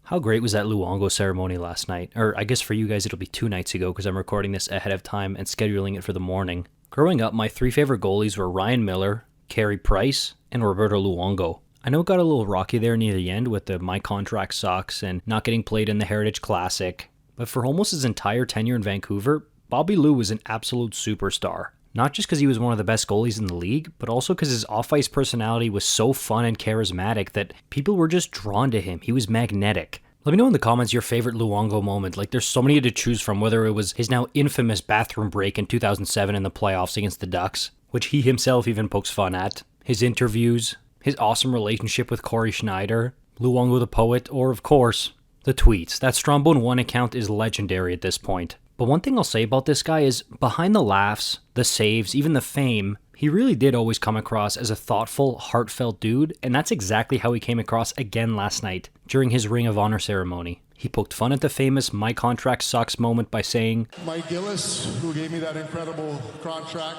How great was that Luongo ceremony last night? Or I guess for you guys it'll be 2 nights ago because I'm recording this ahead of time and scheduling it for the morning. Growing up, my three favorite goalies were Ryan Miller, Carey Price, and Roberto Luongo. I know it got a little rocky there near the end with the my contract sucks and not getting played in the Heritage Classic, but for almost his entire tenure in Vancouver, Bobby Lou was an absolute superstar. Not just because he was one of the best goalies in the league, but also because his off-ice personality was so fun and charismatic that people were just drawn to him. He was magnetic. Let me know in the comments your favorite Luongo moment. Like, there's so many to choose from, whether it was his now infamous bathroom break in 2007 in the playoffs against the Ducks, which he himself even pokes fun at, his interviews, his awesome relationship with Corey Schneider, Luongo the poet, or, of course, the tweets. That Strombone 1 account is legendary at this point. But one thing I'll say about this guy is, behind the laughs, the saves, even the fame, he really did always come across as a thoughtful, heartfelt dude, and that's exactly how he came across again last night, during his Ring of Honor ceremony. He poked fun at the famous "my contract sucks" moment by saying, Mike Gillis, who gave me that incredible contract.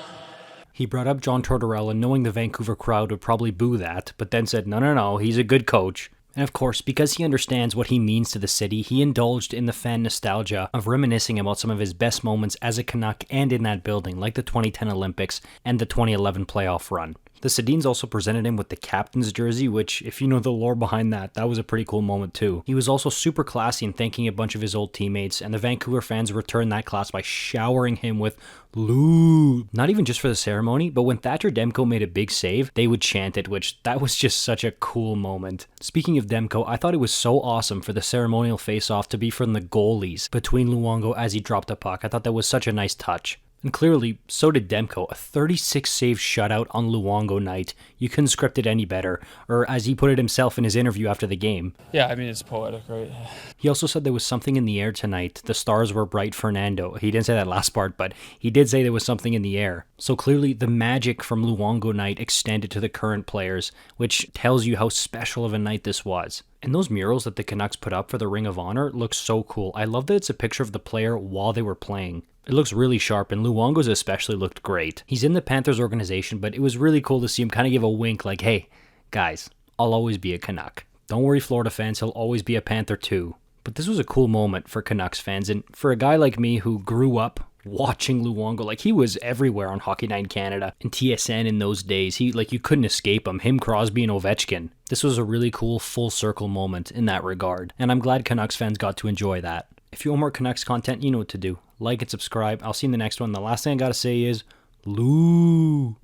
He brought up John Tortorella knowing the Vancouver crowd would probably boo that, but then said, no, he's a good coach. And of course, because he understands what he means to the city, he indulged in the fan nostalgia of reminiscing about some of his best moments as a Canuck and in that building, like the 2010 Olympics and the 2011 playoff run. The Sedins also presented him with the captain's jersey, which, if you know the lore behind that was a pretty cool moment too. He was also super classy in thanking a bunch of his old teammates, and the Vancouver fans returned that class by showering him with Lou. Not even just for the ceremony, but when Thatcher Demko made a big save, they would chant it, which that was just such a cool moment. Speaking of Demko, I thought it was so awesome for the ceremonial face-off to be from the goalies between Luongo as he dropped the puck. I thought that was such a nice touch. And clearly, so did Demko, a 36-save shutout on Luongo night. You couldn't script it any better, or as he put it himself in his interview after the game. Yeah, I mean, it's poetic, right? He also said there was something in the air tonight. The stars were bright, Fernando. He didn't say that last part, but he did say there was something in the air. So clearly, the magic from Luongo night extended to the current players, which tells you how special of a night this was. And those murals that the Canucks put up for the Ring of Honor look so cool. I love that it's a picture of the player while they were playing. It looks really sharp, and Luongo's especially looked great. He's in the Panthers organization, but it was really cool to see him kind of give a wink like, hey, guys, I'll always be a Canuck. Don't worry, Florida fans, he'll always be a Panther too. But this was a cool moment for Canucks fans, and for a guy like me who grew up watching Luongo, like he was everywhere on Hockey Night in Canada and TSN in those days. You couldn't escape him, Crosby and Ovechkin. This was a really cool full circle moment in that regard, and I'm glad Canucks fans got to enjoy that. If you want more Canucks content, you know what to do. Like and subscribe. I'll see you in the next one. The last thing I gotta say is, Lou.